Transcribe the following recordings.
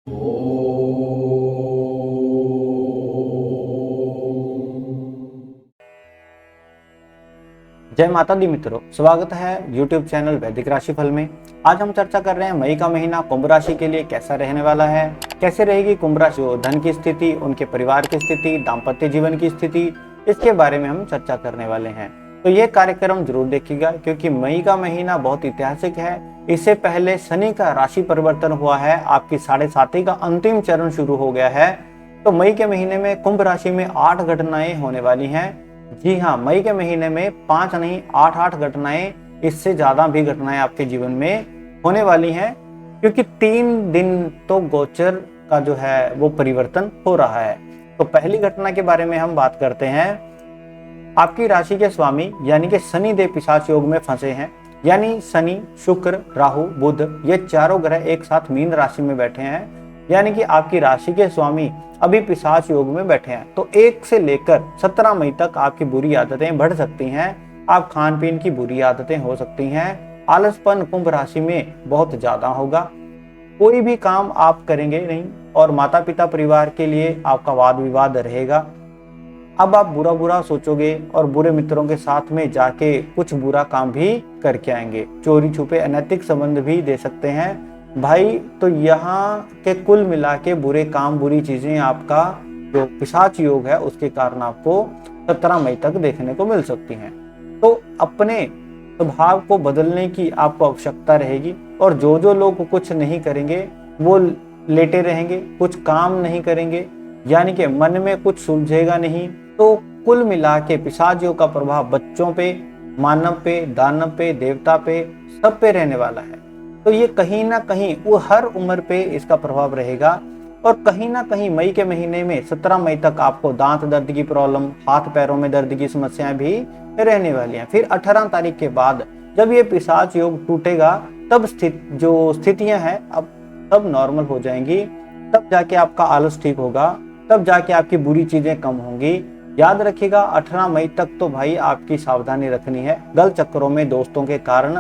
जय माता दी मित्रों, स्वागत है YouTube चैनल वैदिक राशिफल में। आज हम चर्चा कर रहे हैं मई का महीना कुंभ राशि के लिए कैसा रहने वाला है, कैसे रहेगी कुंभ राशि, धन की स्थिति, उनके परिवार की स्थिति, दाम्पत्य जीवन की स्थिति, इसके बारे में हम चर्चा करने वाले हैं। तो ये कार्यक्रम जरूर देखिएगा क्योंकि मई का महीना बहुत ऐतिहासिक है। इससे पहले शनि का राशि परिवर्तन हुआ है, आपकी 7.5 का अंतिम चरण शुरू हो गया है। तो मई के महीने में कुंभ राशि में 8 घटनाएं होने वाली हैं। जी हाँ, मई के महीने में 5 नहीं 8 घटनाएं, इससे ज्यादा भी घटनाएं आपके जीवन में होने वाली हैं क्योंकि 3 दिन तो गोचर का जो है वो परिवर्तन हो रहा है। तो पहली घटना के बारे में हम बात करते हैं। आपकी राशि के स्वामी यानी कि शनि देव पिशाच योग में फंसे हैं, यानी शनि, शुक्र, राहु, बुध, ये चारों ग्रह एक साथ मीन राशि में बैठे हैं, यानी कि आपकी राशि के स्वामी अभी पिशाच योग में बैठे हैं। तो 1 से लेकर 17 मई तक आपकी बुरी आदतें बढ़ सकती हैं। आप खान पीन की बुरी आदतें हो सकती हैं। आलसपन कुंभ राशि में बहुत ज्यादा होगा। कोई भी काम आप करेंगे नहीं और माता पिता परिवार के लिए आपका वाद विवाद रहेगा। अब आप बुरा बुरा सोचोगे और बुरे मित्रों के साथ में जाके कुछ बुरा काम भी करके आएंगे। चोरी छुपे अनैतिक संबंध भी दे सकते हैं भाई। तो यहाँ के कुल मिला के बुरे काम, बुरी चीजें आपका जो पिशाच योग है उसके कारण आपको 17 मई तक देखने को मिल सकती हैं। तो अपने स्वभाव को बदलने की आपको आवश्यकता रहेगी। और जो लोग कुछ नहीं करेंगे वो लेटे रहेंगे, कुछ काम नहीं करेंगे, यानी कि मन में कुछ सुलझेगा नहीं। तो कुल मिला के पिशाच योग का प्रभाव बच्चों पे, मानव पे, दानव पे, देवता पे, सब पे रहने वाला है। तो ये कहीं ना कहीं वो हर उम्र पे इसका प्रभाव रहेगा। और कहीं ना कहीं मई के महीने में 17 मई तक आपको दांत दर्द की प्रॉब्लम, हाथ पैरों में दर्द की समस्याएं भी रहने वाली हैं। फिर 18 तारीख के बाद जब ये पिशाच योग टूटेगा तब जो स्थितियां हैं अब तब नॉर्मल हो जाएंगी। तब जाके आपका आलस ठीक होगा, तब जाके आपकी बुरी चीजें कम होंगी। याद रखिएगा 18 मई तक तो भाई आपकी सावधानी रखनी है। गलत चक्करों में दोस्तों के कारण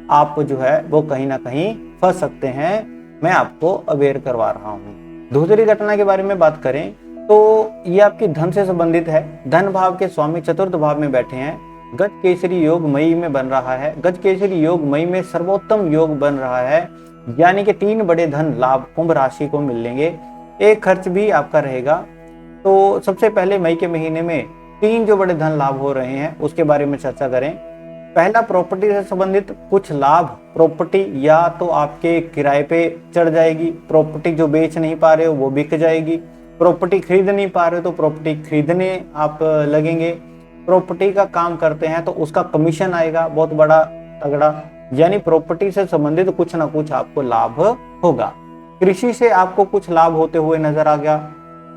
आप जो है वो कहीं ना कहीं फंस सकते हैं। मैं आपको अवेयर करवा रहा हूँ। दूसरी घटना के बारे में बात करें तो ये आपकी धन से संबंधित है। धन भाव के स्वामी चतुर्थ भाव में बैठे हैं। गज केसरी योग मई में बन रहा है। गज केसरी योग मई में सर्वोत्तम योग बन रहा है, यानी कि 3 बड़े धन लाभ कुंभ राशि को मिलेंगे। एक खर्च भी आपका रहेगा। तो सबसे पहले मई के महीने में 3 जो बड़े धन लाभ हो रहे हैं उसके बारे में चर्चा करें। पहला, प्रॉपर्टी से संबंधित कुछ लाभ। प्रॉपर्टी या तो आपके किराए पे चढ़ जाएगी, प्रॉपर्टी जो बेच नहीं पा रहे हो वो बिक जाएगी, प्रॉपर्टी खरीद नहीं पा रहे हो तो प्रॉपर्टी खरीदने आप लगेंगे, प्रॉपर्टी का काम करते हैं तो उसका कमीशन आएगा बहुत बड़ा तगड़ा, यानी प्रॉपर्टी से संबंधित कुछ ना कुछ आपको लाभ होगा। कृषि से आपको कुछ लाभ होते हुए नजर आ गया।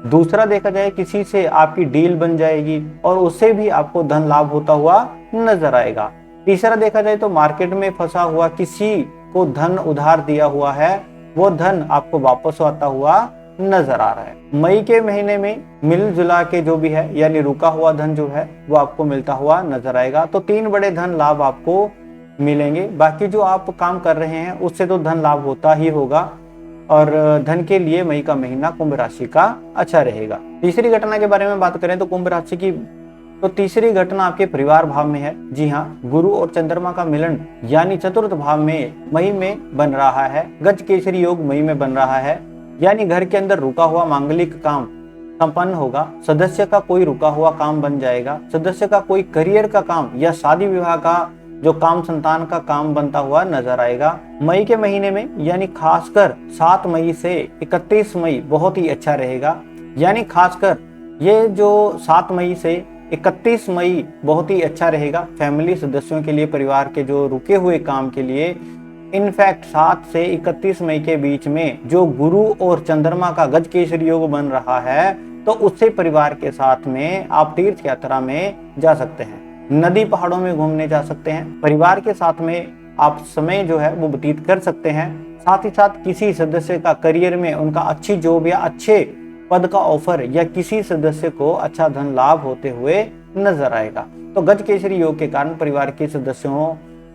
दूसरा, देखा जाए किसी से आपकी डील बन जाएगी और उससे भी आपको धन लाभ होता हुआ नजर आएगा। तीसरा, देखा जाए तो मार्केट में फंसा हुआ किसी को धन उधार दिया हुआ है वो धन आपको वापस आता हुआ नजर आ रहा है। मई के महीने में मिल जुला के जो भी है यानी रुका हुआ धन जो है वो आपको मिलता हुआ नजर आएगा। तो 3 बड़े धन लाभ आपको मिलेंगे। बाकी जो आप काम कर रहे हैं उससे तो धन लाभ होता ही होगा और धन के लिए मई का महीना कुंभ राशि का अच्छा रहेगा। तीसरी घटना के बारे में बात करें तो कुंभ राशि की तो तीसरी घटना आपके परिवार भाव में है। जी हाँ, गुरु और चंद्रमा का मिलन यानी चतुर्थ भाव में मई में बन रहा है। गज केसरी योग मई में बन रहा है, यानी घर के अंदर रुका हुआ मांगलिक काम संपन्न होगा। सदस्य का कोई रुका हुआ काम बन जाएगा। सदस्य का कोई करियर का काम या शादी विवाह का जो काम, संतान का काम बनता हुआ नजर आएगा। मई के महीने में यानी खासकर 7 मई से 31 मई बहुत ही अच्छा रहेगा। यानी खासकर ये जो 7 मई से 31 मई बहुत ही अच्छा रहेगा फैमिली सदस्यों के लिए, परिवार के जो रुके हुए काम के लिए। इनफैक्ट 7 से 31 मई के बीच में जो गुरु और चंद्रमा का गज केसरी योग बन रहा है तो उससे परिवार के साथ में आप तीर्थ यात्रा में जा सकते हैं, नदी पहाड़ों में घूमने जा सकते हैं। परिवार के साथ में आप समय जो है वो व्यतीत कर सकते हैं। साथ ही साथ किसी सदस्य का करियर में उनका अच्छी जॉब या अच्छे पद का ऑफर या किसी सदस्य को अच्छा धन लाभ होते हुए नजर आएगा। तो गज केसरी योग के कारण परिवार के सदस्यों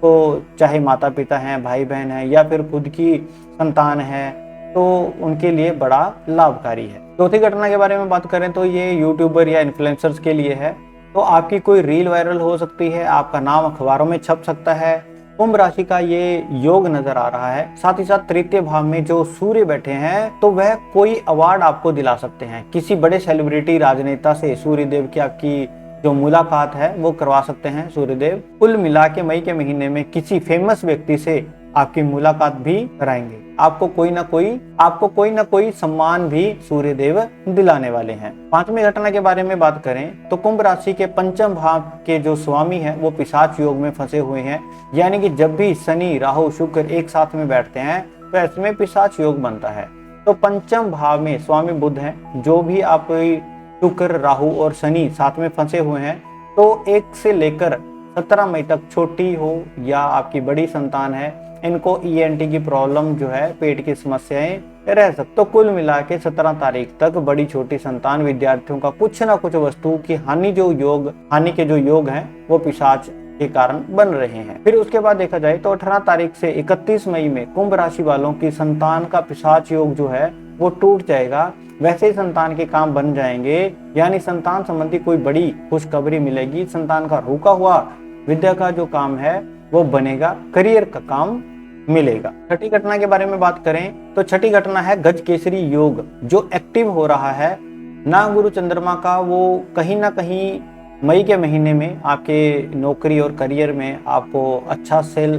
को, चाहे माता पिता हैं, भाई बहन हैं या फिर खुद की संतान है तो उनके लिए बड़ा लाभकारी है। चौथी घटना के बारे में बात करें तो ये यूट्यूबर या इन्फ्लुएंसर्स के लिए है। तो आपकी कोई रील वायरल हो सकती है, आपका नाम अखबारों में छप सकता है। कुंभ राशि का ये योग नजर आ रहा है। साथ ही साथ तृतीय भाव में जो सूर्य बैठे हैं तो वह कोई अवार्ड आपको दिला सकते हैं। किसी बड़े सेलिब्रिटी राजनेता से सूर्यदेव की आपकी जो मुलाकात है वो करवा सकते हैं सूर्यदेव। कुल मिला के मई के महीने में किसी फेमस व्यक्ति से आपकी मुलाकात भी कराएंगे। आपको कोई ना कोई सम्मान भी सूर्यदेव दिलाने वाले हैं। पांचवी घटना के बारे में बात करें तो कुंभ राशि के पंचम भाव के जो स्वामी है वो पिशाच योग में फंसे हुए हैं। यानी कि जब भी शनि राहु शुक्र एक साथ में बैठते हैं तो ऐसे में पिशाच योग बनता है। तो पंचम भाव में स्वामी बुध है। जो भी आप शुक्र राहु और शनि साथ में फंसे हुए हैं तो 1 से लेकर 17 मई तक छोटी हो या आपकी बड़ी संतान है, इनको ENT की प्रॉब्लम जो है, पेट की समस्याएं रह सकती। तो कुल मिला के 17 तारीख तक बड़ी छोटी संतान विद्यार्थियों का कुछ ना कुछ वस्तु की हानि के जो योग हैं वो पिशाच के कारण बन रहे हैं। फिर उसके बाद देखा जाए तो 18 तारीख से 31 मई में कुंभ राशि वालों की संतान का पिशाच योग जो है वो टूट जाएगा। वैसे ही संतान के काम बन जाएंगे, यानी संतान संबंधी कोई बड़ी खुशखबरी मिलेगी। संतान का रुका हुआ विद्या का जो काम है वो बनेगा, करियर का काम मिलेगा। छठी घटना के बारे में बात करें तो छठी घटना है गज केसरी योग जो एक्टिव हो रहा है। ना गुरु चंद्रमा का वो कहीं ना कहीं मई के महीने में आपके नौकरी और करियर में आपको अच्छा सेल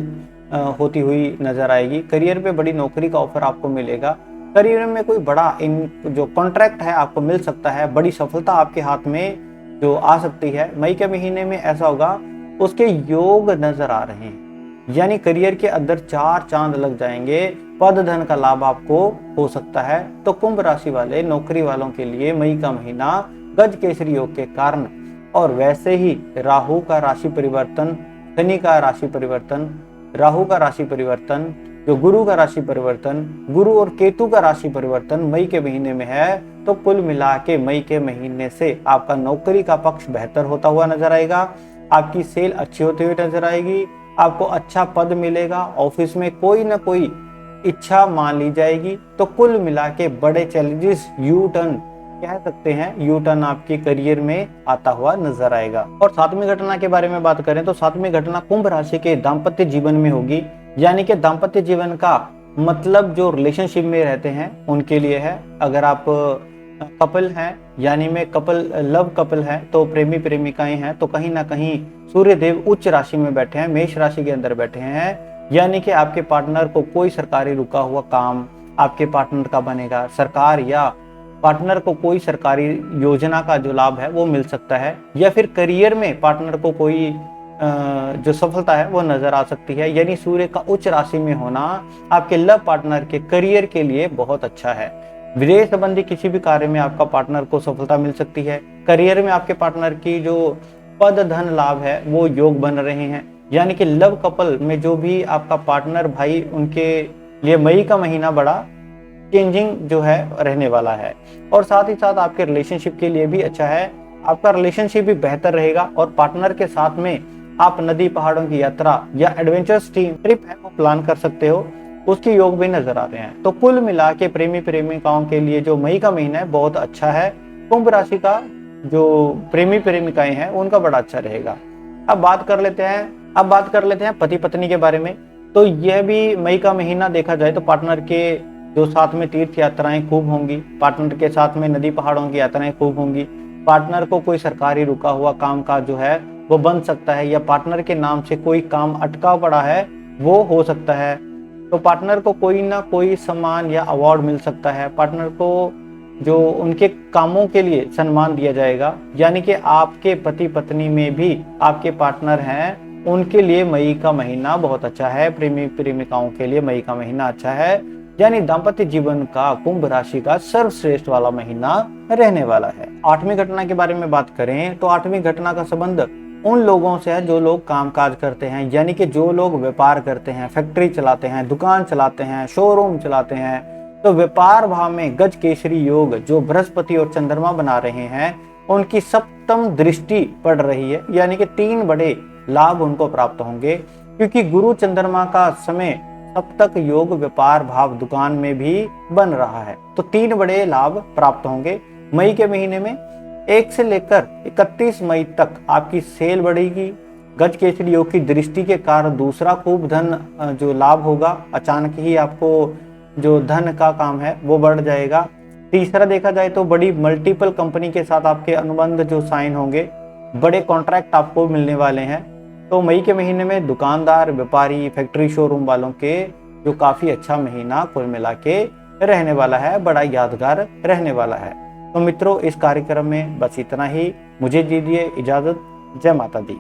होती हुई नजर आएगी। करियर पे बड़ी नौकरी का ऑफर आपको मिलेगा। करियर में कोई बड़ा जो कॉन्ट्रैक्ट है आपको मिल सकता है। बड़ी सफलता आपके हाथ में जो आ सकती है मई के महीने में, ऐसा होगा उसके योग नजर आ रहे हैं। यानी करियर के अंदर 4 चांद लग जाएंगे। पद धन का लाभ आपको हो सकता है। तो कुंभ राशि वाले नौकरी वालों के लिए मई का महीना गज केसरी योग के कारण, और वैसे ही राहु का राशि परिवर्तन, शनि का राशि परिवर्तन, राहु का राशि परिवर्तन, जो गुरु का राशि परिवर्तन, गुरु और केतु का राशि परिवर्तन मई के महीने में है। तो कुल मिला के मई के महीने से आपका नौकरी का पक्ष बेहतर होता हुआ नजर आएगा। आपकी सेल अच्छी होती हुई नजर आएगी। आपको अच्छा पद मिलेगा। ऑफिस में कोई ना कोई इच्छा मान ली जाएगी। तो कुल मिला के बड़े चैलेंजेस यू टर्न कह सकते हैं, यू टर्न आपके करियर में आता हुआ नजर आएगा। और सातवीं घटना के बारे में बात करें तो सातवीं घटना कुंभ राशि के दाम्पत्य जीवन में होगी। यानी कि दाम्पत्य जीवन का मतलब जो रिलेशनशिप में रहते हैं उनके लिए है। अगर आप कपल हैं, यानी में लव कपल है, तो प्रेमी प्रेमिकाएं हैं, तो कहीं ना कहीं सूर्य देव उच्च राशि में बैठे हैं, मेष राशि के अंदर बैठे हैं। यानी कि आपके पार्टनर को कोई सरकारी रुका हुआ काम आपके पार्टनर का बनेगा। सरकार या पार्टनर को कोई सरकारी योजना का जो लाभ है वो मिल सकता है। या फिर करियर में पार्टनर को कोई जो सफलता है वो नजर आ सकती है। यानी सूर्य का उच्च राशि में होना आपके लव पार्टनर के करियर के लिए बहुत अच्छा है। विदेश संबंधी किसी भी कार्य में आपका पार्टनर को सफलता मिल सकती है। करियर में आपके पार्टनर की जो पद धन लाभ है वो योग बन रहे हैं। यानी कि लव कपल में जो भी आपका पार्टनर भाई, उनके लिए मई का महीना बड़ा चेंजिंग जो है रहने वाला है। और साथ ही साथ आपके रिलेशनशिप के लिए भी अच्छा है। आपका रिलेशनशिप भी बेहतर रहेगा और पार्टनर के साथ में आप नदी पहाड़ों की यात्रा या एडवेंचरस ट्रिप है वो प्लान कर सकते हो। उसके योग भी नजर आ रहे हैं। तो कुल मिला के प्रेमी प्रेमिकाओं के लिए जो मई का महीना है बहुत अच्छा है। कुंभ राशि का जो प्रेमी प्रेमिकाएं हैं उनका बड़ा अच्छा रहेगा। अब बात कर लेते हैं पति पत्नी के बारे में। तो यह भी मई का महीना देखा जाए तो पार्टनर के जो साथ में तीर्थ यात्राएं खूब होंगी। पार्टनर के साथ में नदी पहाड़ों की यात्राएं खूब होंगी। पार्टनर को कोई सरकारी रुका हुआ काम का जो है वो बन सकता है, या पार्टनर के नाम से कोई काम अटका पड़ा है वो हो सकता है। तो पार्टनर को कोई ना कोई सम्मान या अवार्ड मिल सकता है। पार्टनर को जो उनके कामों के लिए सम्मान दिया जाएगा। यानी कि आपके पति पत्नी में भी आपके पार्टनर हैं, उनके लिए मई का महीना बहुत अच्छा है। प्रेमी प्रेमिकाओं के लिए मई का महीना अच्छा है। यानी दाम्पत्य जीवन का कुंभ राशि का सर्वश्रेष्ठ वाला महीना रहने वाला है। आठवीं घटना के बारे में बात करें तो आठवीं घटना का संबंध उन लोगों से है जो लोग कामकाज करते हैं। यानी कि जो लोग व्यापार करते हैं, फैक्ट्री चलाते हैं, दुकान चलाते हैं, शोरूम चलाते हैं। तो व्यापार भाव में गज केसरी योग जो बृहस्पति और चंद्रमा बना रहे हैं उनकी सप्तम दृष्टि पड़ रही है। यानी कि 3 बड़े लाभ उनको प्राप्त होंगे, क्योंकि गुरु चंद्रमा का समय तब तक योग व्यापार भाव दुकान में भी बन रहा है। तो 3 बड़े लाभ प्राप्त होंगे मई के महीने में। 1 से लेकर 31 मई तक आपकी सेल बढ़ेगी। गज केसरी योग की दृष्टि के कारण दूसरा खूब धन जो लाभ होगा, अचानक ही आपको जो धन का काम है वो बढ़ जाएगा। तीसरा देखा जाए तो बड़ी मल्टीपल कंपनी के साथ आपके अनुबंध जो साइन होंगे, बड़े कॉन्ट्रैक्ट आपको मिलने वाले हैं। तो मई के महीने में दुकानदार, व्यापारी, फैक्ट्री, शोरूम वालों के जो काफी अच्छा महीना कुल मिला के रहने वाला है, बड़ा यादगार रहने वाला है। तो मित्रों, इस कार्यक्रम में बस इतना ही। मुझे दीजिए इजाजत। जय माता दी।